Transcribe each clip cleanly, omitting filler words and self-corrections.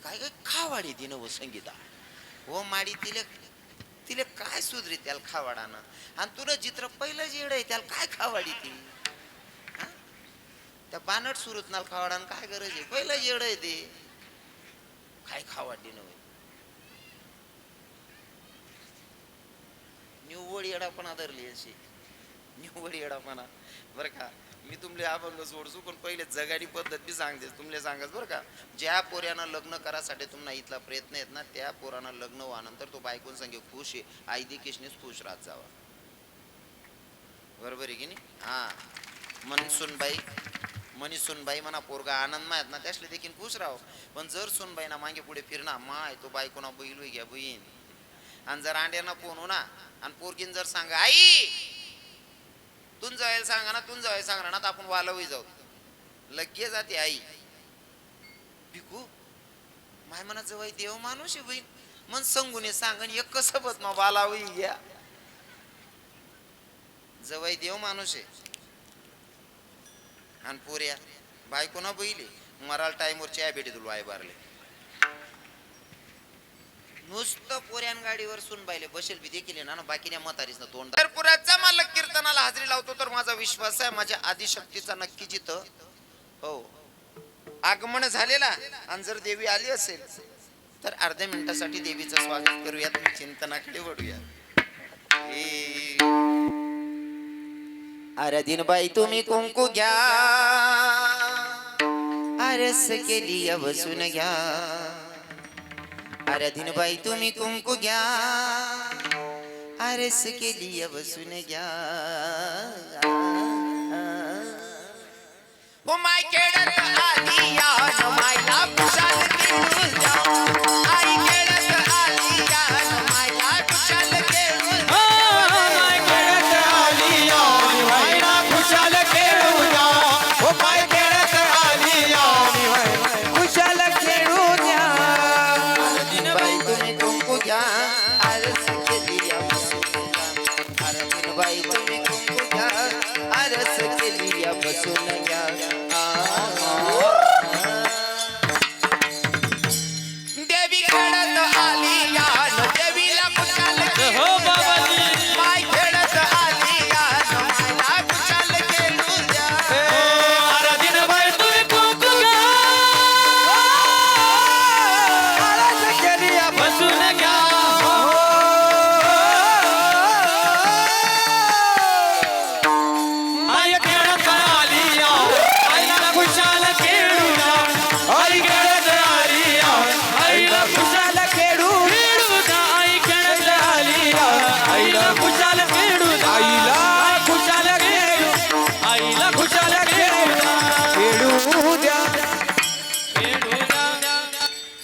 काय काय खावाडी दिन व संगीता हो माडी तिले तिले काय सुधरी त्याला खावाडानं आणि तुला चित्र पहिलं जेड आहे त्याला काय खावाडी ती हा? त्या बानट सुरत नाल खावाडानं काय गरज आहे पहिलं जेड आहे ते काय खावाडी नव्हे निव्वळ येडापणा धरली अशी निव्वळ येडापणा बरं का मी तुमले अभंग सोडसू पण पहिले जगाडी पद्धत बी सांगते तुमले सांगत बरं का ज्या पोऱ्यानं लग्न करासाठी तुम्हाला इथला प्रयत्न आहेत ना त्या पोरानं लग्न व्हानंतर तो बायकोन सांगे खुश आहे आई देखीशनेच खुश राहत जावा बरोबर आहे की नाही हा मनी सुनबाई म्हणा पोरगा आनंद माहित ना त्यासले देखील खुश राहो पण जर सुनबाई ना मागे पुढे फिरणा माय तो बायकोना बैल घ्या बहीण आणि जर अंड्याना फोन हो ना आणि पोरगीन जर सांगा आई तुन जायला सांगा ना तुन जायला सांगा ना तर आपण वालवी जाऊ लगे जाते आई बिकू माय म्हणा जवळ देव माणूस आहे बहीण मन संगून सांगन एक कसं बत मग वालावी घ्या जवळ देव माणूस आहे आणि पोऱ्या बायको ना बैले मराल टाइमवर चहा भेटी तुला वाय बारले नुसतं पोऱ्यान गाडीवर सुन बायले बसेल बी देखील ना बाकी म्हातारीच ना तोंड तर पुराचा मला कीर्तनाला हाजरी लावतो तर माझा विश्वास आहे माझ्या आदिशक्तीचा नक्की जिथं हो आगमन झालेला आणि जर देवी आली असेल तर अर्ध्या मिनिटासाठी देवीचं स्वागत करूयात चिंतनाकडे वळूया आराधीन बाई तुम्ही कुंकू घ्या आरस केली बसून घ्या आराधीन बाई तुम्ही कुंकू घ्या आरस केली बसून घ्या ओ माय केडत आली या मायला कुशाल खेळून द्या आई केडत आली या मायला कुशाल खेळून द्या माय खेळत आली या मायला खुशाल खेळू द्या ओ माय खेळत आली या खुशाल खेळू द्या आराधीन बाई तुम्ही कुंकू घ्या आरस केली या बसून घ्या आराधीन बाई तुम्ही कुंकू घ्या आरस केली या बसून घ्या देवी खेळत आली या देवीला कुशाल हो बाबाजी माय खेळत आली या मायला कुशाल खेळू द्या आराधीन बाई तुम्ही कुंकू घ्या आरस केली या बसून घ्या माय खेळत आली या आईला खुशाल खेळू द्या आई खेळत आली या आईला खुशाल खेळू द्या आई खेळत आली या आईला खुशाल खेळू द्या आईला खुशाल खेळू आईला खुशाल खेळू द्या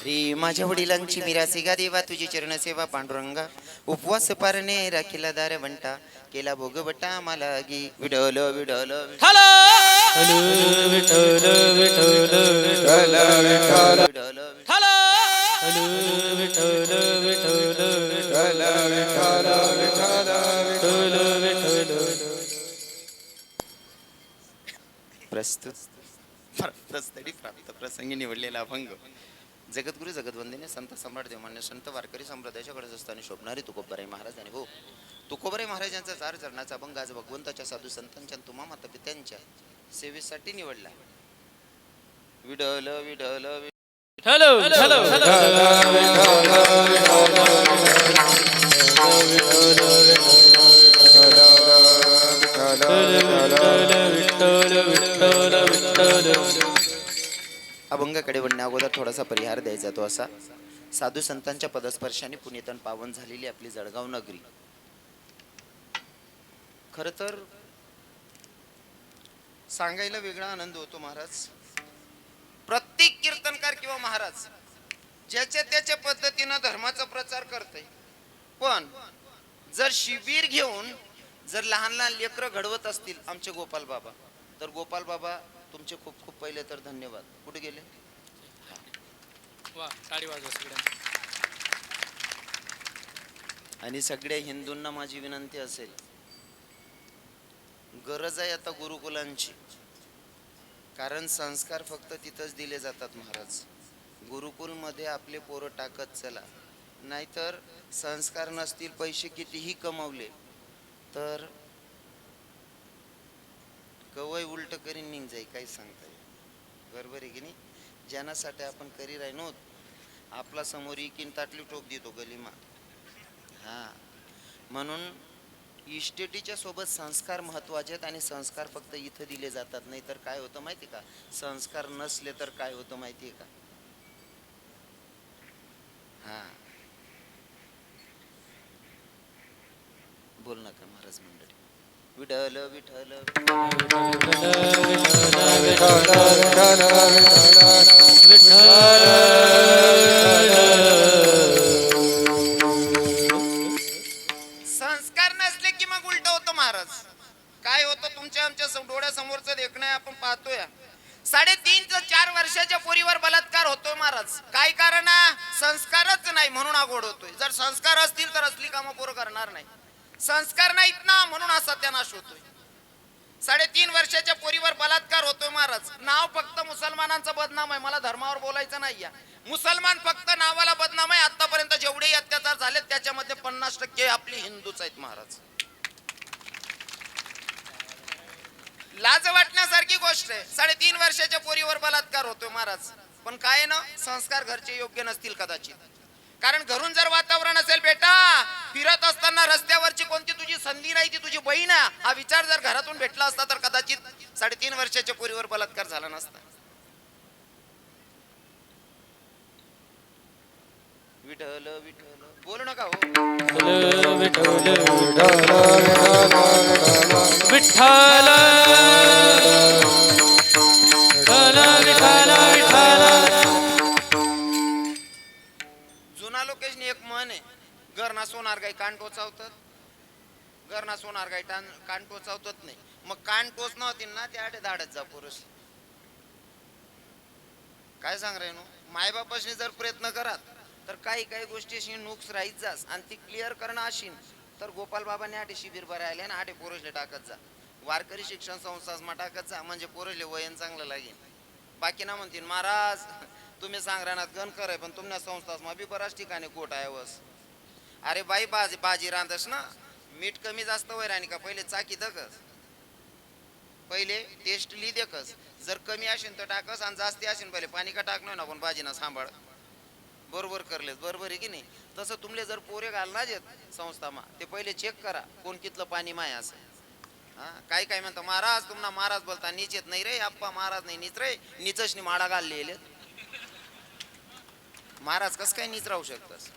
रे माझ्या वडिलांची मिरासी गा देवा तुझी चरण सेवा पांडुरंगा उपवास पारणे राखीला दार वंटा केला भोग बटा मला गी Widal Widal hello Widal hello प्रस्तुत प्राप्त प्रसंगी निवडलेला अभंग जगद्गुरु जगदवंदिने संत सम्राट देवमान्य संत वारकरी संप्रदायाच्या गरज असताना शोभणारे तुकोबराय महाराज आणि हो तुकोबराय महाराजांचा 4 चरणाचा अभंग आज भगवंताच्या साधू संतांच्या तुम्हा माता पित्यांच्या सेवेसाठी निवडला विडल विडल हॅलो हॅलो अभंगाकडे वळण्या अगोदर थोडासा परिहार द्यायचा तो असा साधू संतांच्या पदस्पर्शाने पुनीतन पावन झालेली आपली जळगाव नगरी खर तर सांगायला वेगळा आनंद होतो महाराज प्रत्येक कीर्तनकार किंवा महाराज ज्याच्या त्याच्या पद्धतीनं धर्माचा प्रचार करते पण जर शिबिर घेऊन जर लहान लहान लेकरं घडवत असतील आमचे गोपाल बाबा तर गोपाल बाबा तुमचे खूप खूप पहिले तर धन्यवाद कुठे गेले वा टाळी वाजवा सगळ्यांनी आणि सगळ्या हिंदूंना माझी विनंती असेल गरज आहे आता गुरुकुलांची कारण संस्कार फक्त तिथंच दिले जातात महाराज गुरुकुलमध्ये आपले पोरं टाकत चला, नाहीतर संस्कार नसतील, पैसे कितीही कमवले तर कवय उलट करीन निघ जाई, काही सांगता येईल. बरोबर आहे की नाही? ज्यानासाठी आपण करी राहिनो आपला समोर इकीन ताटली टोक देतो गलिमा. हा, म्हणून इस्टेटीच्या सोबत संस्कार महत्वाचे आहेत आणि संस्कार फक्त इथं दिले जातात. नाही तर काय होतं माहिती का, संस्कार नसले तर काय होतं माहिती आहे का? हा, बोल नका महाराज मंडळी. विठ्ठल विठ्ठल संस्कार नसले की मग उलट होतं महाराज. काय होतं तुमच्या आमच्या डोळ्यासमोरच देखणं आपण पाहतोय. 3.5 ते 4 वर्षाच्या पोरीवर बलात्कार होतोय महाराज. काय कारण? संस्कारच नाही म्हणून आगोड होतोय. जर संस्कार असतील तर असली कामं पोरं करणार नाही. संस्कार नाहीत ना म्हणून हा सत्यानाश होतोय. 3.5 वर्षाच्या पोरीवर बलात्कार होतोय महाराज. नाव फक्त मुसलमानांचं बदनाम आहे. मला धर्मावर बोलायचं नाही. मुसलमान फक्त नावाला बदनाम आहे. आतापर्यंत जेवढे अत्याचार झाले त्याच्यामध्ये 50% आपली हिंदूच आहेत महाराज. लाज वाटण्यासारखी गोष्ट आहे. 3.5 वर्षाच्या पोरीवर बलात्कार होतोय महाराज. पण काय ना, संस्कार घरचे योग्य नसतील कदाचित. कारण घरून जर वातावरण असेल, बेटा फिरत असताना रस्त्यावरची कोणती तुझी संधी नाही ती तुझी बहीण, हा विचार जर घरातून भेटला असता तर कदाचित 3.5 वर्षाच्या पोरीवर बलात्कार झाला नसता. विठ्ठल विठ्ठल बोलू नका हो. विठ्ठल जुना लोकेशन एक म्हण आहे, घरना सोनार गाई कान टोचावतात, घरना सोनार गाई कान टोचावतात नाही. मग कान टोच नव्हती ना ते आडे धाडत जा पुरुष. काय सांग रे नो, मायबापाशी जर प्रयत्न करात तर काही काही गोष्टी नुकस राहीत जास आणि ती क्लिअर करणं अशी तर गोपाल बाबाने आठे शिबिर भरायले आणि आठे पोरसले टाकत जा. वारकरी शिक्षण संस्थासमा टाकत जा म्हणजे पोरसले वयन चांगलं लागेल. बाकी ना म्हणतील महाराज तुम्ही सांग राहणार गण करे पण तुमच्या संस्थासमा बी बऱ्याच ठिकाणी कोट आहे वस. अरे बाई भाजी रांधस ना, मीठ कमी जास्त वय राणी का पहिले चाकी दकस, पहिले टेस्ट ली देखस. जर कमी असेल तर टाकस आणि जास्ती असेल पहिले पाणी का टाकणं ना पण भाजीना सांभाळ. बरोबर करलेस, बरोबर आहे की नाही? तसं तुमले जर पोरे घालणार संस्थामा ते पहिले चेक करा कोण कितलं पाणी माय असं. हा, काय काय म्हणतो महाराज तुम्हाला महाराज बोलता नीचेत नाही रे अप्पा, महाराज नाही नीच रे, नीचच माडा घालले. महाराज कस काय नीच राहू शकतस?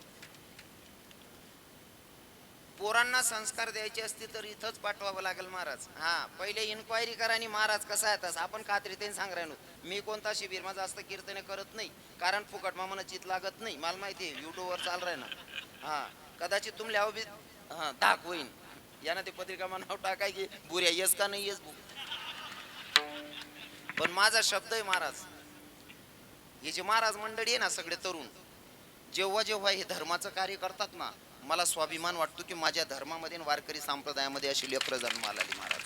पोरांना संस्कार द्यायचे असते तर इथंच पाठवावं लागेल महाराज. हा, पहिले इन्क्वायरी करा आणि महाराज कसा आहे तसं आपण खात्रीने सांग राहिलो. मी कोणता शिबिर माझा जास्त कीर्तने करत नाही कारण फुकट मामानं चित लागत नाही. मला माहिती आहे युट्यूबवर चाल राही ना. हा, कदाचित तुमल्या बी हा धाक होईन यानं ते पत्रिका नाव टाकाय की बुऱ्या येस का नाही येस. पण माझा शब्द आहे महाराज. हे जे महाराज मंडळी आहे ना सगळे तरुण, जेव्हा जेव्हा हे धर्माचं कार्य करतात ना, मला स्वाभिमान वाटतो की माझ्या धर्मामध्ये वारकरी संप्रदायामध्ये अशी लेकरं जन्माला आली महाराज.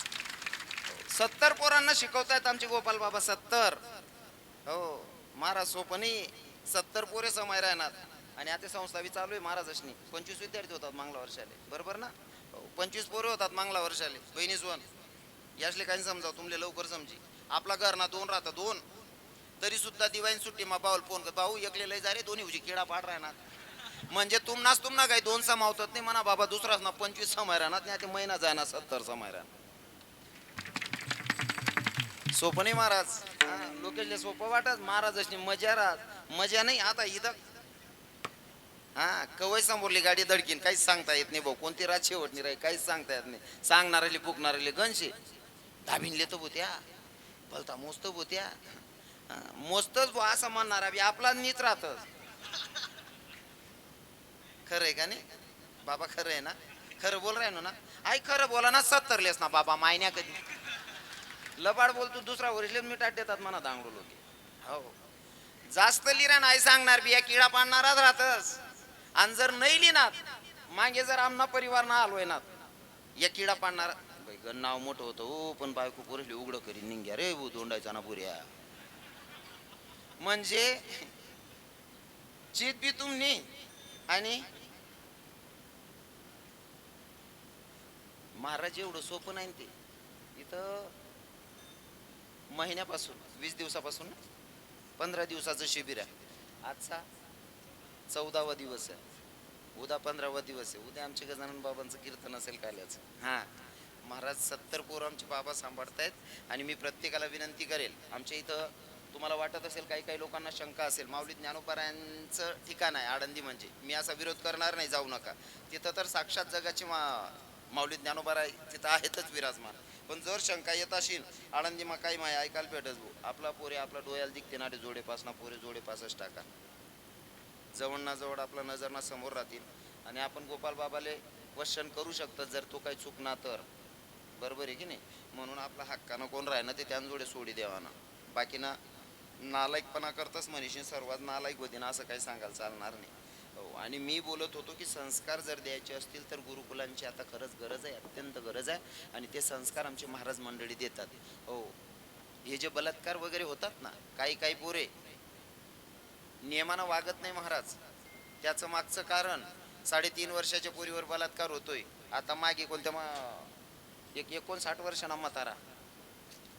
70 पोरांना शिकवतायत आमचे गोपाल बाबा. 70 हो महाराज सोपनी 70 पोरे समय राहणार. आणि आता संस्था बी चालू आहे महाराजांनी. 25 विद्यार्थी होतात मागल्या वर्षाले, बरोबर ना? 25 पोरे होतात मागल्या वर्षाले. बहिणी सोन यासले काही समजाव तुमले लवकर समजी. आपला घर ना 2 राहतात 2 तरी सुद्धा दिवाळी सुट्टी मा बाऊल फोन कर भाऊ एकले लय जा रे दोन्ही उजी किडा पाड राहणार. म्हणजे तुम्हाला काही 2 समावतात नाही म्हणा बाबा, दुसराच ना 25 समय राहणार नाही. ते महिना जाय ना 70 समय राहणार. सोपं नाही महाराज. लोकेशले सोपं वाटत, महाराजांनी मजा राहत. मजा नाही आता इथं. हा, कवय समोरली गाडी धडकीन काहीच सांगता येत नाही भाऊ. कोणती रात शेवट नाही राही काहीच सांगता येत नाही. सांगणारे फुकणारे गणशे धाबिनले तर होत्या भलता मोस्त होत्या. मोस्तच असं म्हणणार आपला नीच राहत. खरं आहे का नाही बाबा? खरं आहे ना? खरं बोल राय ना? आई खरं बोला ना. 70 लेस ना बाबा मायन्या कधी लबाड बोलतो दुसरा वरील मिठाट देतात म्हणा दांगडू लोक. हो, जास्त लिरा नाही सांगणार बिया किडा पाडणाराच राहतस. आणि जर नाही लिहिणार मागे जर आमना परिवार ना आलोय ना या किडा पाडणार गण नाव मोठं होतं हो पण बायको पुरेली उघडं करी निघ्या रे भू दोंडायचा ना पुऱ्या. म्हणजे चित बी तुम्ही आणि महाराज एवढं सोपं नाही ते. इथं महिन्यापासून 20 दिवसापासून 15 दिवसाचं शिबिर आहे. आजचा 14वा दिवस आहे, उद्या 15वा दिवस आहे. उद्या आमचे गजानन बाबांचं कीर्तन असेल काल्याचं. हा महाराज 70 पोरं आमचे बाबा सांभाळतायत. आणि मी प्रत्येकाला विनंती करेल, आमच्या इथं तुम्हाला वाटत असेल, काही काही लोकांना शंका असेल, माऊली ज्ञानोबारायांचं ठिकाण आहे आळंदी. म्हणजे मी असा विरोध करणार नाही, जाऊ नका तिथं, तर साक्षात जगाची माऊली ज्ञानोबाराय तिथं आहेतच विराजमान. पण जर शंका येत असेल, आळंदी मग काही माय ऐकायला भेटच भाऊ, आपला पोरे आपला डोळ्याला दिखते ना जोडेपास ना पोरे जोडेपासच टाका. जवळ ना जवळ आपला नजर ना समोर राहतील. आणि आपण गोपाल बाबाले क्वेश्चन करू शकतो जर तो काही चुकना तर, बरोबर आहे की नाही. म्हणून आपला हक्कानं कोण राहिना ते त्यांजोडे सोडी द्यावा ना. बाकी ना नालायकपणा करतच म्हणशील, सर्वात नालायक होती ना असं काही सांगायला चालणार नाही. हो, आणि मी बोलत होतो की संस्कार जर द्यायचे असतील तर गुरुकुलांची आता खरंच गरज आहे, अत्यंत गरज आहे. आणि ते संस्कार आमचे महाराज मंडळी देतात. हो, हे जे बलात्कार वगैरे होतात ना, काही काही पोरे नियमानं वागत नाही महाराज. त्याचं मागचं कारण 3.5 वर्षाच्या पोरीवर बलात्कार होतोय. आता मागे कोणत्या एक 59 वर्षांना म्हातारा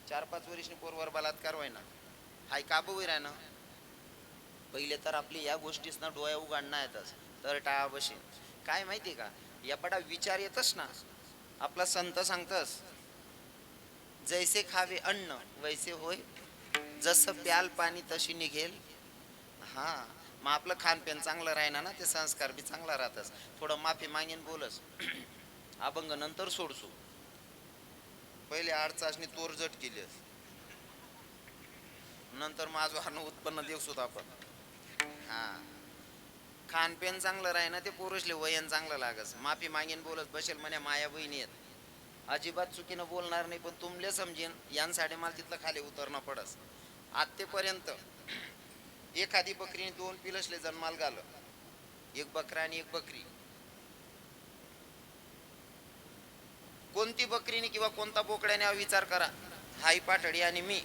4-5 वर्षांनी पोरवर बलात्कार व्हायना, हाय काबू राहणं. पहिले तर आपली या गोष्टीच ना डोळ्या उघडणं येतच तर टाळा बशीन. काय माहिती का, या पडा विचार येतच ना. आपला संत सांगतस, जैसे खावे अन्न वैसे होय, जसं प्याल पाणी तशी निघेल. हा, मग आपलं खानपेन चांगलं राहिना ना, ते संस्कार बी चांगला राहतच. थोडं माफी मागेन बोलस अभंग नंतर सोडसू, पहिले आडचाचणी तोरजट केली, नंतर माझं अन्न उत्पन्न देऊ सुद्धा आपण. हा, खानपेन चांगलं राही ना, ते पोरसले वयन चांगलं लागस. माफी मागेन बोलत बसेल म्हणे माया बहिणी आहेत, अजिबात चुकीनं बोलणार नाही. पण तुमले समजेन यांसाठी मला तिथलं खाली उतरणं पडस. आत्तेपर्यंत एखादी बकरीने 2 पिलसले जन्माल घाल, एक बकरा आणि एक बकरी. कोणती बकरीने किंवा कोणता बोकड्याने विचार करा, हाई पाठडी आणि मी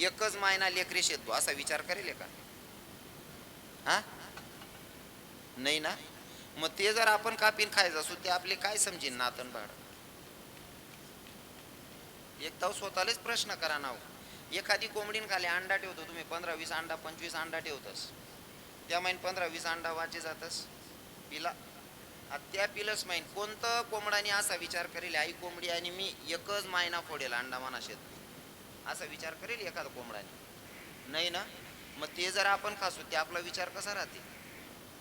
एकच मायना लेकरी शेतो असा विचार करेल का? हा, नाही ना. मग ते जर आपण कापीन खायचं असू, ते आपले काय समजेन नातन बाळ. एक ताव स्वतःलाच प्रश्न करा ना. एखादी कोंबडीन खाली अंडा ठेवतो तुम्ही, 15-20 अंडा 25 अंडा ठेवतस, त्या महिन 15-20 अंडा वाचे जातस पिला. त्या पिलस माहीन कोणतं कोंबडाने असा विचार करेल, आई कोंबडी आणि मी एकच मायना फोडेल अंडा मना शेत, असा विचार करेल एखादा कोंबडाने? नाही ना. मग ते जर आपण खासू, ते आपला विचार कसा राहते.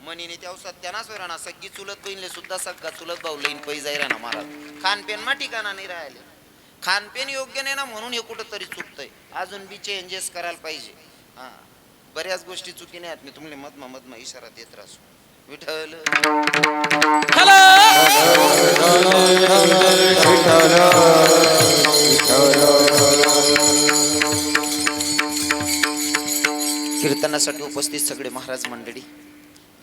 मनीने त्या सत्यानाच ना, सगळी चुलत बहिणले सुद्धा सगळा चुलत भाऊ लईन पै जाई राहणार महाराज. खानपेन मा ठिकाणा नाही राहिले, खानपेन योग्य नाही ना, म्हणून हे कुठं तरी चुकतंय. अजून बी चेंजेस करायला पाहिजे. हा, बऱ्याच गोष्टी चुकी नाही आहेत. मी तुम्हाला मधमा इशारा देत राहतो. विठ्ठल कीर्तनासाठी उपस्थित सगळे महाराज मंडळी,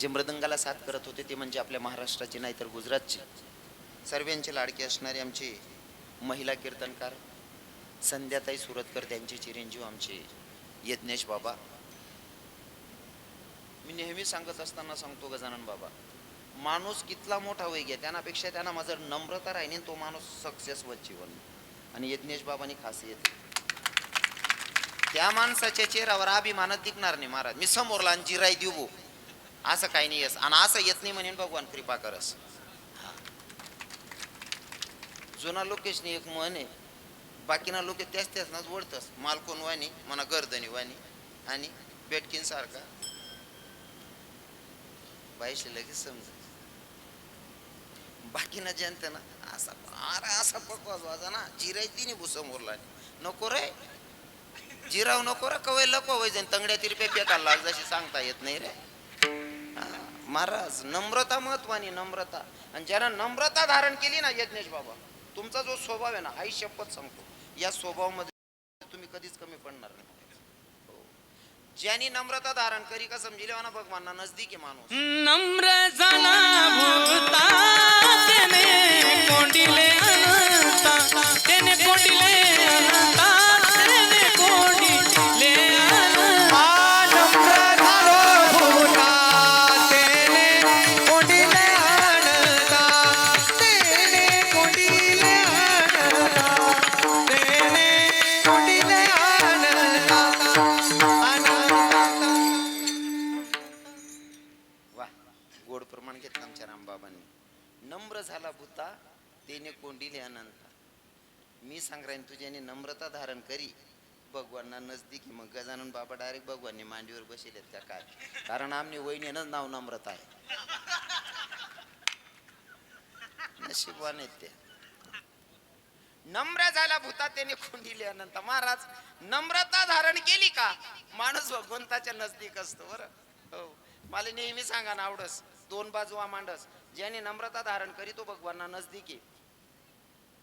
जे मृदंगाला साथ करत होते ते म्हणजे आपल्या महाराष्ट्राचे नाही तर गुजरातचे सर्वांचे लाडके असणारे आमचे महिला कीर्तनकार संध्याताई सुरतकर, त्यांचे चिरंजीव आमचे यज्ञेश बाबा. मी नेहमी सांगत असताना सांगतो, गजानन बाबा माणूस कितला मोठा होई घ्या, त्यापेक्षा त्यांना माझं नम्रता राहिली, तो माणूस सक्सेस व जीवन. आणि यज्ञेश बाबांनी खासियत, त्या माणसाच्या चेहऱ्यावर अभिमानात दिखणार नाही महाराज. मी समोरला जिराई देऊ असं काही नाही येस, आणि असं येत नाही म्हणेन भगवान कृपा करस. जुना लोकेशनी एक म्हण आहे, बाकीना लोक त्याच नाच ओढतस, मालकोन वाणी म्हणा गर्दनी वाणी आणि बेटकीन सारखा बाईशी लगेच समज. बाकीना जनते ना असा अरे असा पकवाज वाजा ना, जिराई तिने भुसमोरला नको रे, जिराव नको रे, कवय लको वैजन तंगड्या तिरपे फेकायला लाग जशी सांगता येत नाही रे. महाराज नम्रता महत्वानी, नम्रता. आणि ज्यानं नम्रता धारण केली ना यज्ञेश बाबा, तुमचा जो स्वभाव आहे ना, आई शपथ सांगतो या स्वभावामध्ये तुम्ही कधीच कमी पडणार नाही. ज्यांनी नम्रता धारण करी का समजिले ना भगवानना नजदीक आहे माणूस. नम्र झाला भूता तेने कोंडिले अनंता, तेने कोंडिले अनंता, तेने कोंडिले अनंता. नम्र झालो भूता गोड प्रमाण घेतलं आमच्या रामबाबांनी. नम्र झाला भूता तेने कोंडिले अनंता. मी सांगराईन तुझ्याने नम्रता धारण करी भगवानना नजदीकी. मग गजानन बाबा डायरेक्ट भगवानने मांडीवर बसलेत का काय, कारण आमने वहिनीनंच नाव नम्रता आहे. नशीबवान आहेत ते. नम्र झाला भूता त्याने कोंडिले अनंत. महाराज नम्रता धारण केली का माणूस भगवंताच्या नजदीक असतो. बरं हो, मला नेहमी सांगा ना आवडस, दोन बाजू मांडस. ज्याने नम्रता धारण करी तो भगवानना नजदीकी.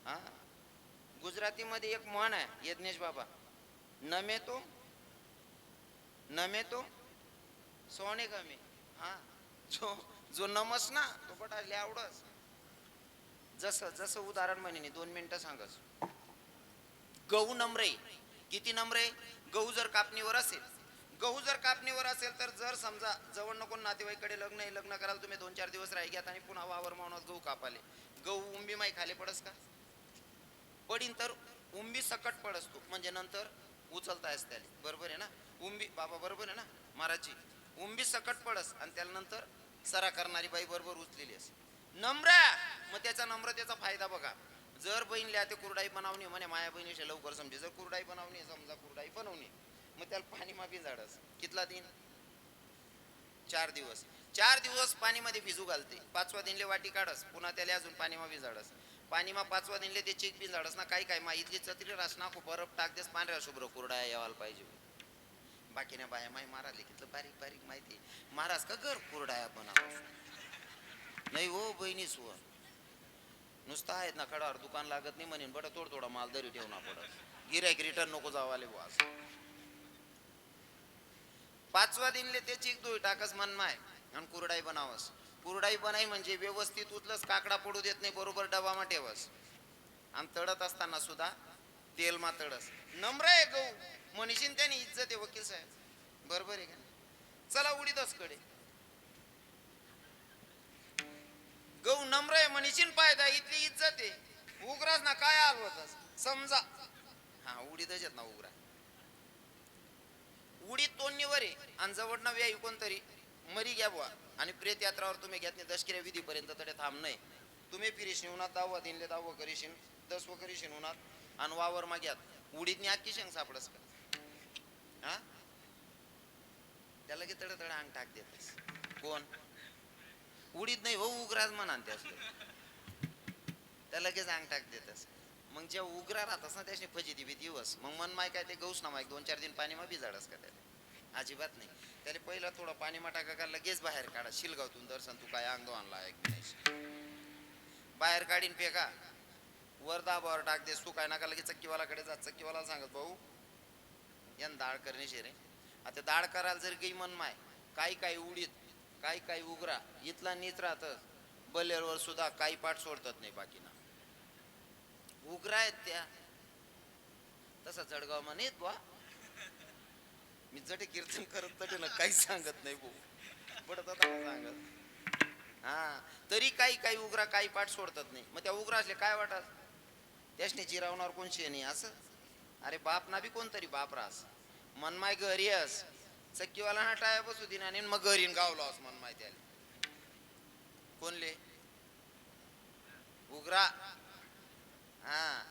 हा, गुजरातीमध्ये एक म्हण आहे यज्ञेश बाबा, नमे तो सोने गमे. हा, जो जो नमस ना तो पटायला आवडस. जसं जसं उदाहरण म्हणे 2 मिनिटं सांगस. गहू नम्र किती नम्र आहे. गहू जर कापणीवर असेल तर जर समजा जवळ नको नातेवाईकडे लग्न करायला तुम्ही 2-4 दिवस राही घ्यात आणि पुन्हा वावर मावनात गहू कापाले. गहू उंबी माई खाली पडस का पडीन, तर उंबी सकट पडस तू, म्हणजे नंतर उचलता येस त्याला. बरोबर आहे ना उंबी बाबा, बरोबर आहे ना महाराजजी. उंबी सकट पडस आणि त्याला नंतर सरा करणारी बाई बरोबर उचलेली अस. नम्र, मग त्याचा नम्रतेचा फायदा बघा. जर बहीण लिहा कुरडाई बनवणी म्हणे माया बहिणीशी लवकर समजे. जर कुरडाई बनवणी समजा कुरडाई बनवणी, मग त्याला पाणी मा भिजाडस. कितला दिन 4 दिवस. 4 दिवस पाणी मध्ये भिजू घालते. 5व्या दिनले वाटी काढस, पुन्हा त्याला अजून पाणी मा भिजाडस. पाणी मा 5व्या दिनले ते चीक भिजाडस ना. काही मा इथली चतरी रस ना बरफ टाक देस, पांढऱ्या शुभ्र कुरडाया यावाला पाहिजे. बाकी ना बाया माय महाराज कितलं बारीक बारीक माहिती. महाराज का घर कुरडाया बनव नाही हो बहिणी सुवर. नुसतं आहेत ना कडावर दुकान लागत नाही म्हणेन बरं थोडा माल दरी ठेवणा पडत. गिरायक रिटर्न नको जावाले वास. 5व्या दिनले ते चीक धुई टाकस मन माय आणि कुरडाई बनावस. कुरडाई बनाई म्हणजे व्यवस्थित उचलस, काकडा पडू देत नाही, बरोबर डबामा ठेवस. आणि तळत असताना सुद्धा तेल मा तळस. नम्र आहे गहू म्हणशीन त्याने इज्जत आहे वकील साहेब. बरोबर आहे का. चला उडीदच कडे गहू नम्र आहे म्हणशीन पायदा इथली इज्जत आहे. उग्रास ना काय हलवतस समजा. हा उडीदच येत ना उग्रा. उडीद तोंडीवर आहे आणि जवळ ना व्यायी कोणतरी मरी घ्या बुवा आणि प्रेत यात्रावर तुम्ही घेत नाही. दशकिऱ्या विधीपर्यंत तडे थांब नाही. तुम्ही फिरीशी उन्हात 10वा दिनले 10व करीशीन 10व करीशीन उन्हात आणि वावर मा घ्यात उडीदनी अख्खी शेंग सापडस का. हा, त्याला की तड अंग टाक देतस कोण. उडीद नाही हो उग्राज म्हणा त्या लगेच अंग टाक देतस. मग जेव्हा उग्रा राहतस ना त्याची फजिती भीती दिवस. मग मन माय काय ते गौस ना माय 2-4 दिन पाणी मा भिजाडस का त्याला. अजिबात नाही. त्याला पहिला थोडं पाणी मा टाका का लगेच बाहेर काढा. शिलगावतून दर्शन तू काय अंग आणला बाहेर काढीन फेका वर दाबावर टाक दे. तू काय नका लगेच चक्कीवालाकडे जात. चक्कीवाला सांगत भाऊ यान दाळ करणे शे रे. आता दाळ करायला जर काही मन माय काही उडीद काही उग्रा इथला नीच राहत. बल्लेरवर सुद्धा काही पाठ सोडतात नाही बाकी ना उग्रा आहेत त्या. तसा जळगाव मा नेत बा मी जटे कीर्तन करत तटे ना काही सांगत नाही भाऊ पडत सांगत. हा, तरी काही उग्रा काही पाठ सोडतात नाही. मग त्या उग्रा असले काय वाटत त्यासने चिरावणार कोणशी नाही असं. अरे बाप ना बी कोणतरी बाप रास मन माय घरी अस. चक्कीवाला ना टाया बसू दिन आणि मग घरीन गावला अस मन माय त्याला कोणले उग्रा. हा,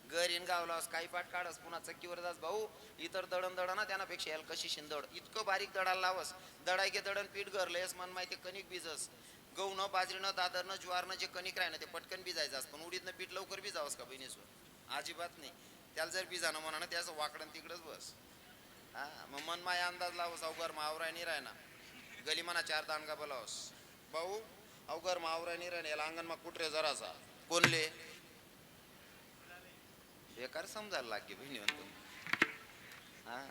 घरीन गावलास काही पाठ काढस पुन्हा चक्कीवर जास. भाऊ इतर दळण ना त्यापेक्षा याला कशी शिंदड इतकं बारीक दडाला लावस. दडाय गे दळण पीठ घरलेस मन माहिती कणिक भिजस. गहू न बाजरीनं दादरनं ज्वारनं जे कणिक राही ना ते पटकन भिजायचं. पण उडीदनं पीठ लवकर भिजावस का बहिणीसवर अजिबात नाही. त्याला जर भिजाणं म्हणा ना त्याचं वाकडं तिकडच बस. हा, मग मन माय अंदाज लावस. अवघर मावराय नाही राय ना गली म्हणा 4 दांडगा बोलावस. भाऊ अवघर मावराय नाही राय याला अंगण मग कुठरे जरासा कोणले बेकार समजायला लागे बहिणी म्हणतो. हा,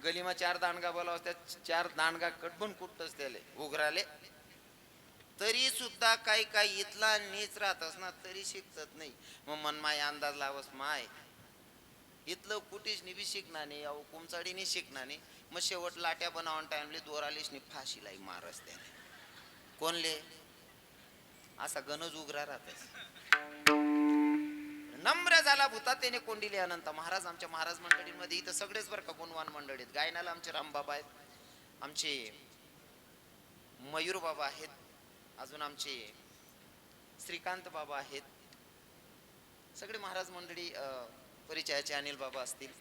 गलीमा 4 दांडगा बोलावस. त्या 4 दांडगा कटबन कुठतच त्याले उघराले. तरी सुद्धा काही इथला नीच राहतस ना तरी शिकत नाही. मग मन माय अंदाज लावस माय इथलं कुठेच बी शिकणार नाही. अहो कुमचाडी नाही शिकणार नाही. मग शेवट लाट्या बनावून टाइमले दोरालीस नाही फाशीलाही मारस त्याने कोणले असा गणज उघरा राहतस. नम्र झाला भूता त्याने कोंडिले अनंत. महाराज आमच्या महाराज मंडळीमध्ये इथं सगळेच बरं का गुणवान मंडळीत. गायनाला आमचे रामबाबा आहेत, आमचे मयूर बाबा आहेत, अजून आमचे श्रीकांत बाबा आहेत. सगळे महाराज मंडळी परिचयाचे अनिल बाबा असतील,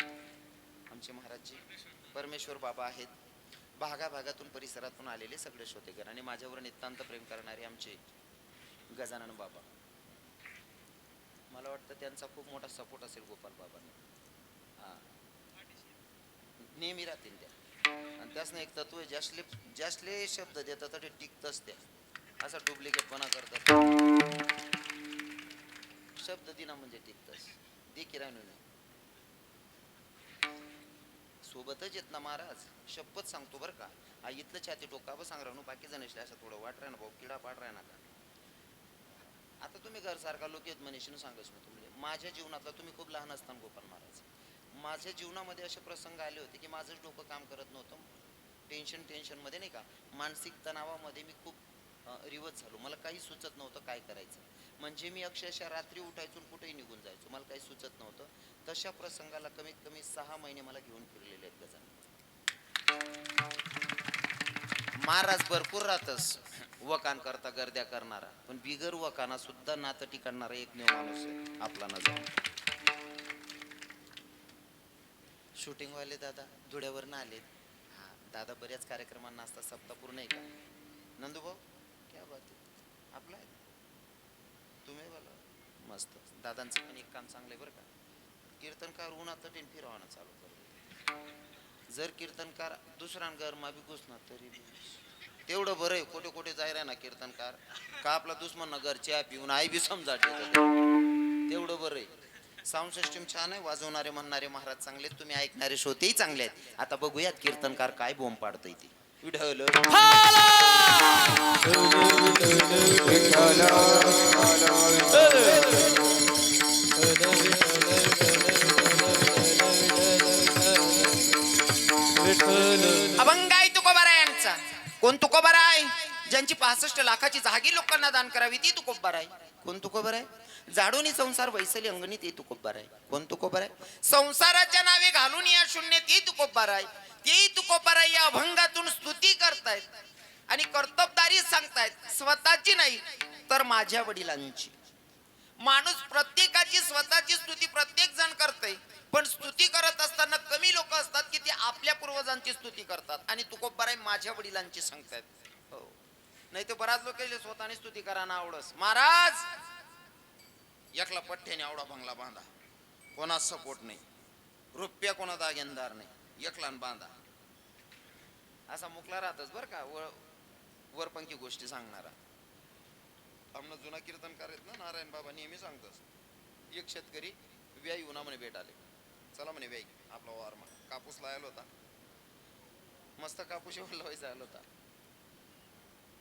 आमचे महाराजजी परमेश्वर बाबा आहेत. भागाभागातून परिसरातून आलेले सगळे श्रोतेगण आणि माझ्यावर नितांत प्रेम करणारे आमचे गजानन बाबा. मला वाटतं त्यांचा खूप मोठा सपोर्ट असेल गोपाल बाबांना. हा, नेहमी राहतील त्या. आणि त्यासनं एक तत्व आहे, जास्ले शब्द देतात ते टिकतच त्या. असा डुप्लिकेटपणा करतात. शब्द दिना म्हणजे टिकतच. दे किराणू नाही सोबतच येत ना महाराज. शपथ सांगतो बरं का. हा इथलं छाती टोका सांग राहू बाकी जण असं थोडं वाट राह ना भाऊ, किडा पाड राह ना का. आता तुम्ही घर सारखा लोक येत मनीषीनं सांगायच मी तुम्हाला. माझ्या जीवनातला तुम्ही खूप लहान असताना गोपाल महाराज, माझ्या जीवनामध्ये असे प्रसंग आले होते की माझंच डोकं काम करत नव्हतं. टेन्शन मध्ये नाही का, मानसिक तणावामध्ये मी खूप रिवर्स झालो. मला काही सुचत नव्हतं काय करायचं. म्हणजे मी अक्षरशः रात्री उठायचो कुठेही निघून जायचो, मला काही सुचत नव्हतं. तशा प्रसंगाला कमीत कमी 6 महिने मला घेऊन फिरलेले आहेत गजानन महाराज. भरपूर राहतस वकान करता गर्द्या करणारा, पण बिगर वकाना सुद्धा नातं टिकणारा एकमेव माणूस आहे आपला नजर. शूटिंग वाले दादा धुळ्यावरनं आले. हा दादा बऱ्याच कार्यक्रमांना असतात, सप्तापूर नाही का नंदूभाऊ, क्या बात आहे आपला आहे तुम्ही बोला. मस्त दादांचं पण एक काम चांगलं आहे बरं का. कीर्तनकार उन्हात टेन फिरवाना चालू करतो. जर कीर्तनकार दुसऱ्या गरमा बी घुसणार तरी तेवढं बरं आहे. कोठे कोठे जाय ना कीर्तनकार का आपला दुश्मन ना घर चहा पिऊन आई बी समजा तेवढं बरं आहे. साऊंड सिस्टीम छान आहे, वाजवणारे म्हणणारे महाराज चांगले, तुम्ही ऐकणारे श्रोतेही चांगले आहेत. आता बघूयात कीर्तनकार काय बोंब पाडतोय ते. विढल अभंग आहे तुकोबारायांचा. कोण तुकोबाराय? ज्यांची 65 लाखाची जागी लोकांना दान करावी ती तुकोबाराय. कोण तुकोबाराय? जाडोनी संसार वैसली अंगणी ते तुकोबाराय. कोण तुकोबाराय? संसाराच्या नावे घालून या शून्य ते तुकोबाराय. ते तुकोबाराय या अभंगातून स्तुती करतायत आणि कर्तबदारी सांगतायत, स्वतःची नाही तर माझ्या वडिलांची. माणूस प्रत्येकाची स्वतःची स्तुती प्रत्येक जण करतय, पण स्तुती करत असताना कमी लोक असतात की ते आपल्या पूर्वजांची स्तुती करतात आणि तुकोबाराय माझ्या वडिलांची सांगतायत. हो, नाही तर बराच लोक स्वतःने स्तुती करा ना आवडस. महाराज एकला पठ्ठ्याने आवडा बंगला बांधा, कोणा सपोर्ट नाही, रुपया कोणा दागेनदार नाही, एकला बांधा असा मुकला राहतच बरं का. वरपंखी गोष्टी सांगणारा आमना जुना कीर्तनकार आहेत ना नारायण बाबा, नेहमी सांगतस. एक शेतकरी व्याई उन्हा म्हणे भेट आले. चला म्हणे व्याई आपला वारमा कापूस लायला होता, मस्त कापूस एवढा लावायचा आला होता.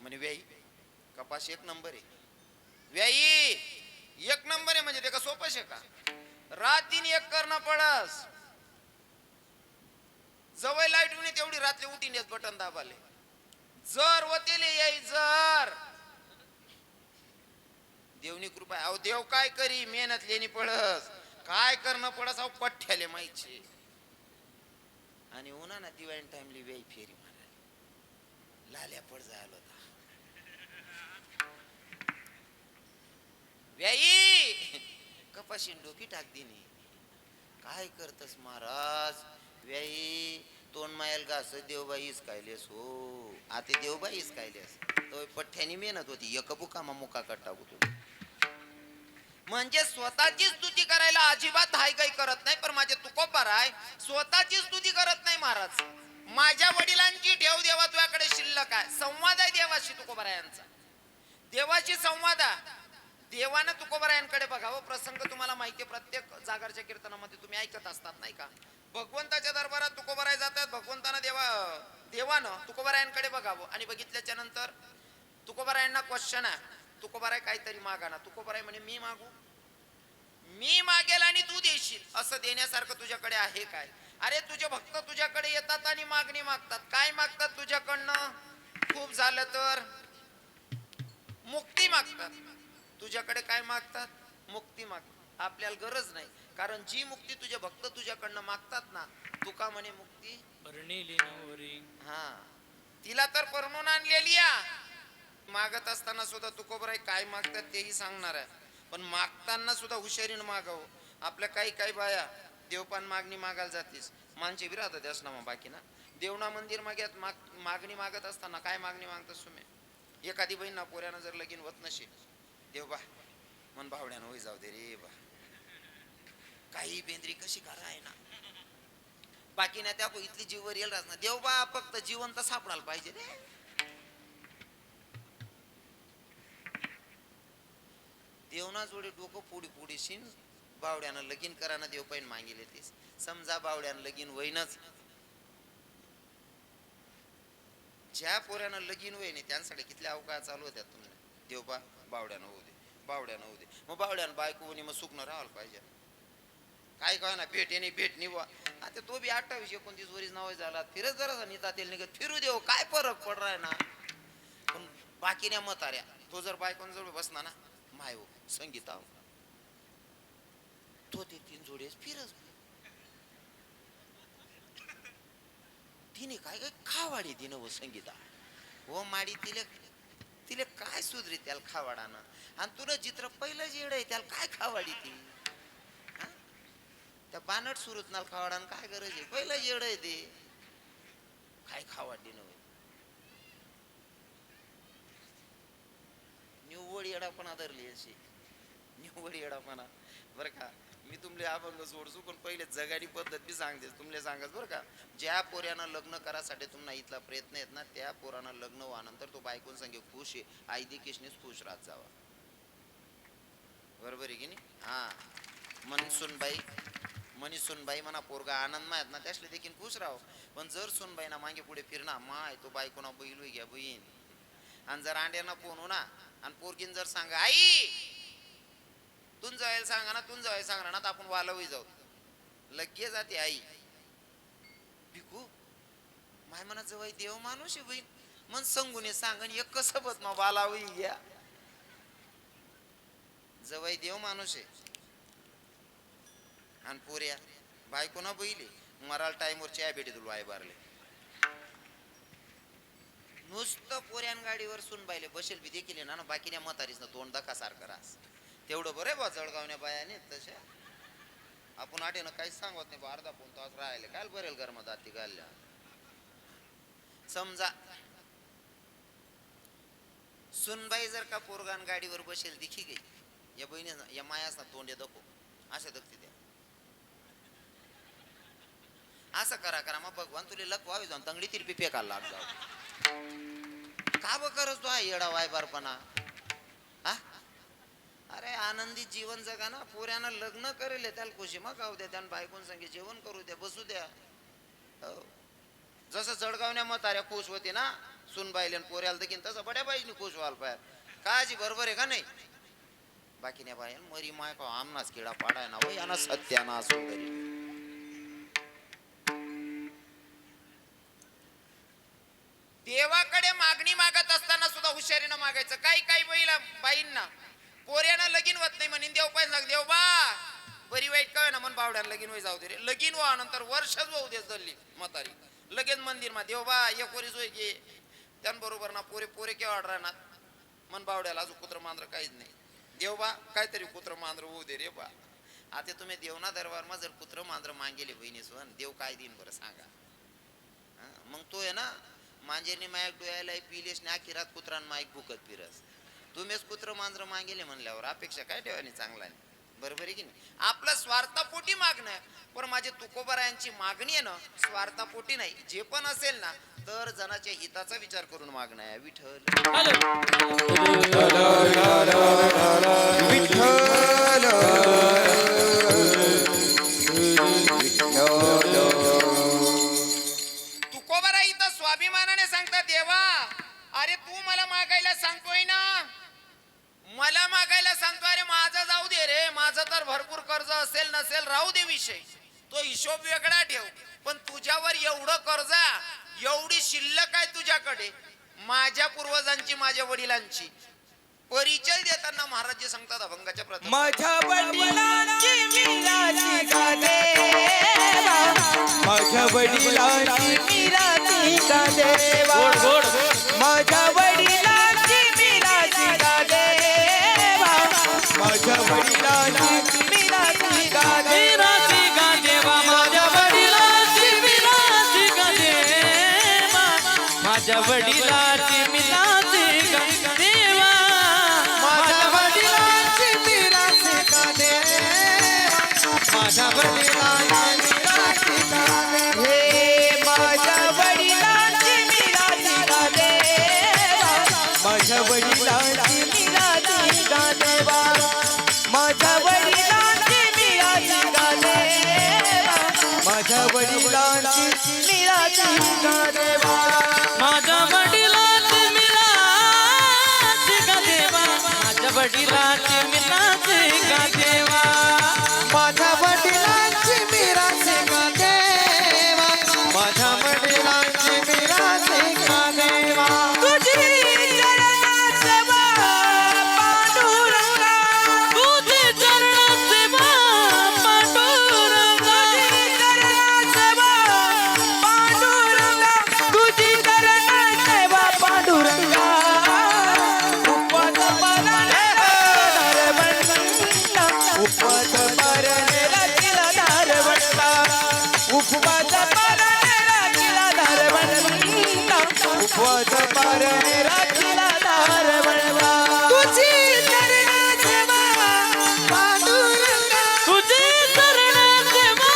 म्हणे व्याई कपास 1 नंबर आहे. व्याई 1 नंबर आहे म्हणजे ते का सोपं आहे का? रातीन 1 करणं पडस. जवळ लाईट होणे तेवढी रात्री उठीने बटन दाबाले. जर वतेले याई जर देवनी कृपा. अहो देव काय करी, मेहनत लेणी पडस, काय करणं पडस. अहो पठ्ठ्याले माहिती. आणि उन्हा ना दिवाळी टाइमली व्याई फेरी मारायला लाल्या पड जायला होता. व्याई कपाशी डोकी टाक दिनी. काय करतस महाराज? व्याई तोंड मायल घास देवबाईच कायलेस. हो आता देवबाईच कायलेस. तो पठ्ठ्यानी मेहनत होती, एक बुका मुका कट टाकू तू. म्हणजे स्वतःची स्तुती करायला अजिबात हाय काही करत नाही, पण माझे तुकोबाराय स्वतःची स्तुती करत नाही. महाराज माझ्या वडिलांची ठेव देवा तुझ्याकडे शिल्लक आहे. संवाद आहे देवाशी तुकोबारायांचा. देवाशी संवाद आहे. देवानं तुकोबारायांकडे बघावं. प्रसंग तुम्हाला माहिती आहे, प्रत्येक जागरच्या कीर्तनामध्ये तुम्ही ऐकत असतात नाही का. भगवंताच्या दरबारात तुकोबाराय जातात. भगवंतानं देवानं तुकोबारायांकडे बघावं आणि बघितल्याच्या नंतर तुकोबारायांना क्वेश्चन आहे, तुकोबाराय काहीतरी मागा ना. तुकोबाराय म्हणे मी मागू? मी मागेल आणि तू देशील, असं देण्यासारखं तुझ्याकडे आहे काय? अरे तुझे भक्त तुझ्याकडे येतात आणि मागणी मागतात. काय मागतात तुझ्याकडनं? खूप झालं तर मुक्ती मागतात. तुझ्याकडे काय मागतात? मुक्ती मागतात. आपल्याला गरज नाही, कारण जी मुक्ती तुझे भक्त तुझ्याकडनं मागतात ना, तुका म्हणे मुक्ती भरणेली नवरी. हा तिला तर परमून आणलेली मागत असताना सुद्धा तुकोबराई काय मागतात तेही सांगणार आहे. पण मागताना सुद्धा हुशारीनं मागावं. आपल्या काही काही बाया देवपान मागणी मागायला जातीस, माणसे बी राहतात त्यास ना मग बाकी ना. देवना मंदिर माग्यात मागणी मागत असताना काय मागणी मागतात सुमे? एखादी बहीण ना पोऱ्यानं जर लगीन होत नसे, देव बा मन भावड्यानं होई जाऊ दे रे बा, काही बेंद्री कशी करा आहे ना, बाकी नाही त्या इथली जीववर येईल राहत ना. देव बा फक्त जिवंत सापडायला पाहिजे रे. देवना जोडे डोकं पुढे पुढे शिन बावड्यानं लगीन कराना देव पाहिजे मागेले तेच. समजा बावड्यानं लगीन होईनच, ज्या पोऱ्यानं लगीन होईन त्यांसाठी कितल्या अवकाळ चालू होत्या तुम्ही. देव बा बावड्यानं होऊ दे, बावड्यानं होऊ दे. मग बावड्यानं बायको होणी मग सुखनं राहायला पाहिजे. काय काय ना भेट येणे भेट निवा. आता तो बी 28-29 वरीस नाव झाला, फिरत जरा निता तेल निघत फिरू देव, काय फरक पड राय ना. पण बाकीने म्हाताऱ्या तो जर बायकोन जवळ बसना ना, माय हो संगीता तो ते 3 जोडेस फिरस. तिने काय काय खावाडी तिनं व संगीता हो माडी तिले तिले काय सुधरी त्याला खावाडानं. आणि तुला चित्र पहिलं जेड आहे त्याला काय खावाडी ती. त्या बानट सुरत नाल खावाडानं काय गरज आहे? पहिलं जेड आहे ते काय खावाडी नव्हे. निव्वळ येडापणा धरली अशी निव्वळ येडापणा बरं का. मी तुमले अभंग सोडसू पण पहिले जगाडी पद्धत बी सांगते तुमले सांगत बरं का. ज्या पोऱ्यानं लग्न करासाठी तुम्हाला इथला प्रयत्न आहेत ना, त्या पोरानं लग्न व्हानंतर तो बायकोन संगे खुश आहे, आई देखील खुश राहत जावा. बरोबर आहे की नाही? हा मनी सुनबाई म्हणा पोरगा आनंद माहित ना त्यासले देखील खुश राहो. पण जर सुनबाई ना मागे पुढे फिरणा माय तो बायकोना बैल घ्या बहीण. आणि जर अंड्याना फोन हो ना आणि पोरगीन जर सांगा आई तुन जायला सांगा ना, तुन जायला सांगा ना, तर आपण वालावी जाऊ लगे जाते आई. भिकू माय म्हणा जवळ देव माणूस आहे बहीण मन संगून सांगन एक कसं बस मग वालावी घ्या. जवळ देव माणूस आहे आणि पोऱ्या बायको ना बहिले मराल टाइमवर चहा भेटे तुला वाय बारले. नुसतं पोऱ्यान गाडीवर सुन बायले बसेल बी देखील ना बाकीने म्हातारीच ना तोंड दाखा सारखं रास. तेवढं बरं बा जळगावण्या बायाने तशा आपण आठेनं काहीच सांगत नाही. अर्धा पोन तास राहिले काय बरेल गरमा दाती घालल्या. समजा सुनबाई जर का पोरगान गाडीवर बसेल दिखी गई या बहिणी या मायास ना तोंडे दखो अशा दखते त्या. असं करा करा मग भगवान तुला लक व्हावी जाऊन तंगडी तिरपी फेकायला लाग जाऊ. का ब करत तो येडा वायबारपणा. हा अरे आनंदी जीवन जगा ना. पोऱ्यानं लग्न करेल त्याला खुशी मग खाऊ द्या, त्यानं बायकोन संगे जेवण करू द्या, बसू द्या. जसं जळगावण्या म्हाताऱ्या खुश होते ना सुनबाईले पोऱ्याला देखील तसं बड्या बाईने खुश व्हायला पाहिजे. काळजी बरोबर आहे का नाही? बाकीने बाई मरी माय का आमनाच किडा पाडाय ना वय याना सत्याना सुंदरी. देवाकडे मागणी मागत असताना सुद्धा हुशारीनं मागायचं. काही काही बाईंना पोऱ्यानं लगीन होत नाही म्हणून देव पाहिजे लाग. देव बा बरी वाईट काय ना मन बावड्यानं लगीन होई जाऊ दे रे. लगीन व्हा नंतर वर्षच होऊ दे जल्ली म्हातारी लगेच मंदिर मा देव बा एक वरीच होई गे त्यांबरोबर ना पोरे पोरे केव्हा राहणार मन बावड्याला अजून कुत्र मांजर काहीच नाही. देव बा काहीतरी कुत्र मांजर होऊ दे रे बा. आता तुम्ही देवना दरबार मा जर कुत्र मांजर मागेले बहिणी सोन देव काय देईन बरं सांगा. मग तो आहे ना मांजेरनी मायक डोळ्याला पिलेस ना आखी रात कुत्रान मायक भुकत फिरस. तुम्हीच कुत्र मांजर मागेले म्हणल्यावर अपेक्षा काय ठेवानी चांगला नाही. बरोबर आहे की नाही? आपलं स्वार्थापोटी मागणं. पण माझे तुकोबारायांची मागणी आहे ना स्वार्थापोटी नाही. जे पण असेल ना तर जनाच्या हिताचा विचार करून मागणं आहे. विठ्ठल तुकोबारा इथं स्वाभिमानाने सांगता देवा अरे तू मला मागायला सांगतोय ना, मला मागायला सांगतो. अरे माझं जाऊ दे रे, माझं तर भरपूर कर्ज असेल नसेल राहू दे विषय, तो हिशोब वेगळा ठेव. पण तुझ्यावर एवढं कर्ज एवढी शिल्लक आहे तुझ्याकडे माझ्या पूर्वजांची माझ्या वडिलांची. परिचय देताना महाराज जे सांगतात अभंगाच्या प्रथम माझ्या वडिलांची मिराची का देवा, माझ्या वडिलांची मिराची का देवा, माझ्या वडिलांची माझ्या वडिलांची मीराची गा देवा माझ्या वडिलांची मीराची गा देवा माझ्या वडिलांची मीराची गा देवा माझ्या वडिलांची मीराची गा देवा माझ्या वडिलांची मीराची गा देवा माझ्या वडिलांची मीराची गा देवा माझ्या वडिलांची मीराची गा देवा तुझी चरण सेवा पांडुरंगा तुझी चरण सेवा पांडुरंगा तुझी चरण सेवा पांडुरंगा उपवास पराने दारवंता उपवास पराने राखीला दारवंता उपवास पराने राखीला दारवंता उपवास पराने राखीला दारवंता तुझी चरण सेवा पांडुरंगा तुझी चरण सेवा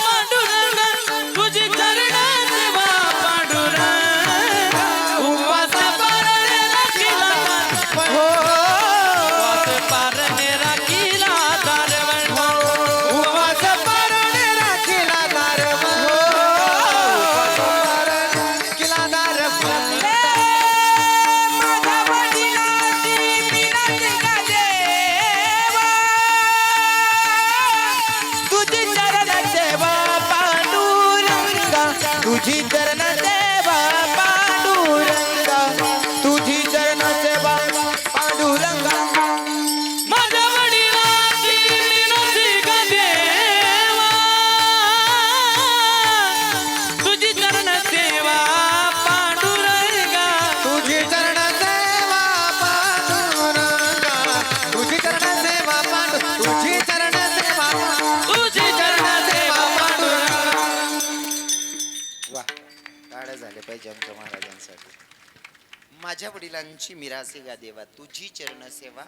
पांडुरंगा तुझी चरण सेवा पांडुरंगा उपवास पराने राखीला हो उपवास पराने राखीला दारवंता उपवास पराने राखीला दारवंता उपवास पराने राखीला दारवंता माझ्या वडिलांची मीराची गा देवा तुझी चरण सेवा पांडुरंगा तुझी चरण सेवा पांडुरंगा तुझी चरण सेवा पांडुरंगा माझ्या वडिलांची मीराची गा देवा तुझी चरण सेवा पांडुरंगा तुझी चरण सेवा पांडुरंगा तुझी चरण सेवा तुझी चरण सेवा तुझी चरण सेवा पांडुरंगा वा टाळ्या झाल्या पाहिजे आमच्या महाराजांसाठी. माझ्या वडिलांची मिरासी गा देवा तुझी चरण सेवा.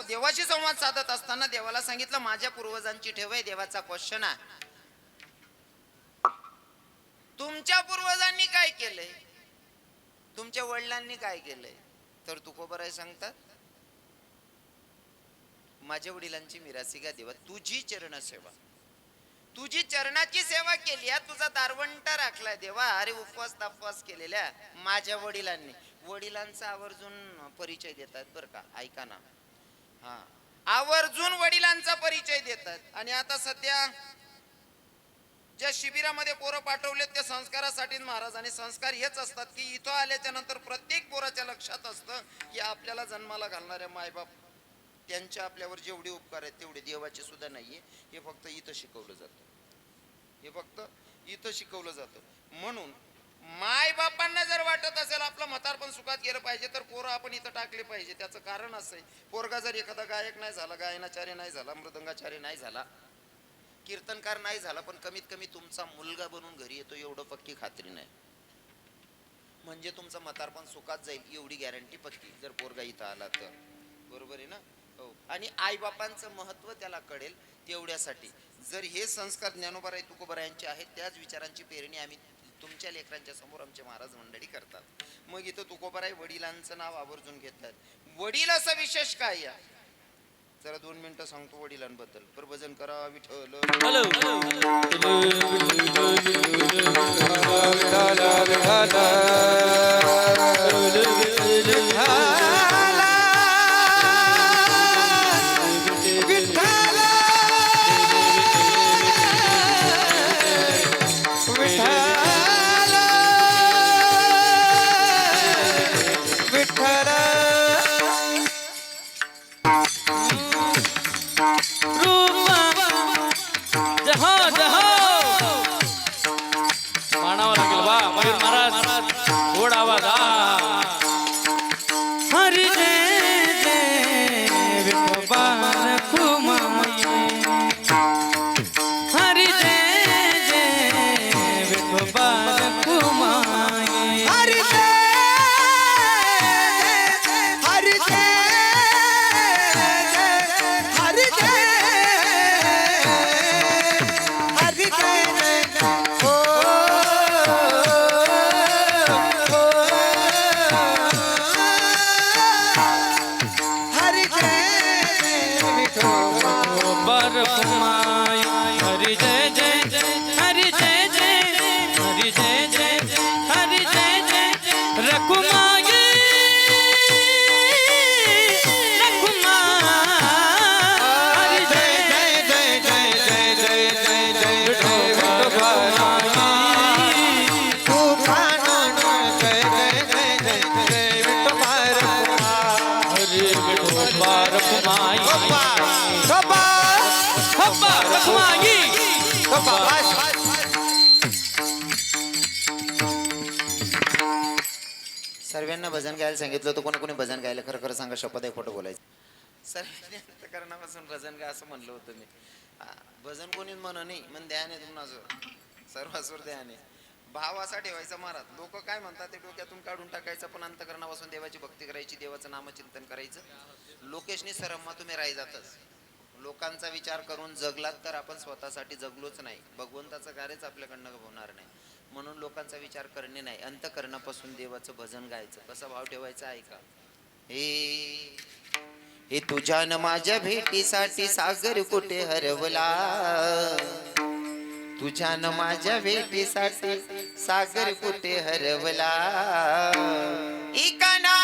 देवाशी संवाद साधत असताना देवाला सांगितलं माझ्या पूर्वजांची ठेव आहे. देवाचा क्वेश्चन आहे तुमच्या पूर्वजांनी काय केलंय तुमच्या वडिलांनी काय केलंय तर तुकोबराय सांगतात माझ्या वडिलांची मिरासी गा देवा तुझी चरण सेवा तुझी चरणाची सेवा केली आहे तुझा दारवंटा राखलाय देवा. अरे उपवास तापवास केलेल्या माझ्या वडिलांनी वडिलांचा आवर्जून परिचय देतात बरं का ऐका ना. हा आवर्जून वडिलांचा परिचय देतात. आणि आता सध्या ज्या शिबिरामध्ये पोरं पाठवलेत त्या संस्कारासाठी महाराज आणि संस्कार हेच असतात की इथं आल्याच्या नंतर प्रत्येक पोराच्या लक्षात असतं की आपल्याला जन्माला घालणाऱ्या मायबाप त्यांच्या आपल्यावर जेवढे उपकार आहेत तेवढे देवाचे सुद्धा नाहीये. हे फक्त इथं शिकवलं जातं हे फक्त इथं शिकवलं जातं. म्हणून माय बापांना जर वाटत असेल आपलं म्हातारपण सुखात गेलं पाहिजे तर पोरं आपण इथं टाकले पाहिजे. त्याचं कारण असं आहे पोरगा जर एखादा गायक नाही झाला गायनाचार्य नाही झाला मृदंगाचार्य नाही झाला कीर्तनकार नाही झाला पण कमीत कमी तुमचा मुलगा बनून घरी येतो एवढं पक्की खात्री नाही. म्हणजे तुमचं म्हातारपण सुखात जाईल एवढी गॅरंटी पक्की जर पोरगा इथं आला तर. बरोबर आहे ना. हो. आणि आईबापांचं महत्व त्याला कळेल तेवढ्यासाठी जर हे संस्कार ज्ञानोबाराय तुकोबारायांचे आहेत त्याच विचारांची पेरणी आम्ही तुमच्या लेकरांच्या समोर आमचे महाराज मंडळी करतात. मग इथं तुकोबाराय वडिलांचं नाव आवर्जून घेतात. वडील असं विशेष काय या जरा 2 मिनिटं सांगतो वडिलांबद्दल. पर भजन करा विठ्ठल गप्पा बस. सर्वांना भजन गायला सांगितलं होतं. कोणी कोणी भजन गायला? खरं खरं सांगा, शपथ आहे खोटं बोलायचं. सर्वांनी अंतःकरणापासून भजन गा असं म्हणलं होतं मी. भजन कोणी म्हण नाही, मन ध्यान आहे तुम्हाला, सर्वासुर ध्यान आहे. भाव असा ठेवायचा महाराज. लोक काय म्हणतात ते डोक्यातून काढून टाकायचं, पण अंतःकरणापासून देवाची भक्ती करायची, देवाचं नामचिंतन करायचं. लोकेशनी सरम्मा तुम्ही राहायचातच. लोकांचा विचार करून जगलात तर आपण स्वतःसाठी जगलोच नाही, भगवंताचं कार्यच आपल्याकडनं होणार नाही. म्हणून लोकांचा विचार करणे नाही, अंतःकरणापासून देवाचं भजन गायचं. कसा भाव ठेवायचा ऐका. हे हे तुझ्या न माझ्या भेटीसाठी सागर कुठे हरवला, तुझ्या न माझ्या भेटीसाठी सागर कुठे हरवला. इकाना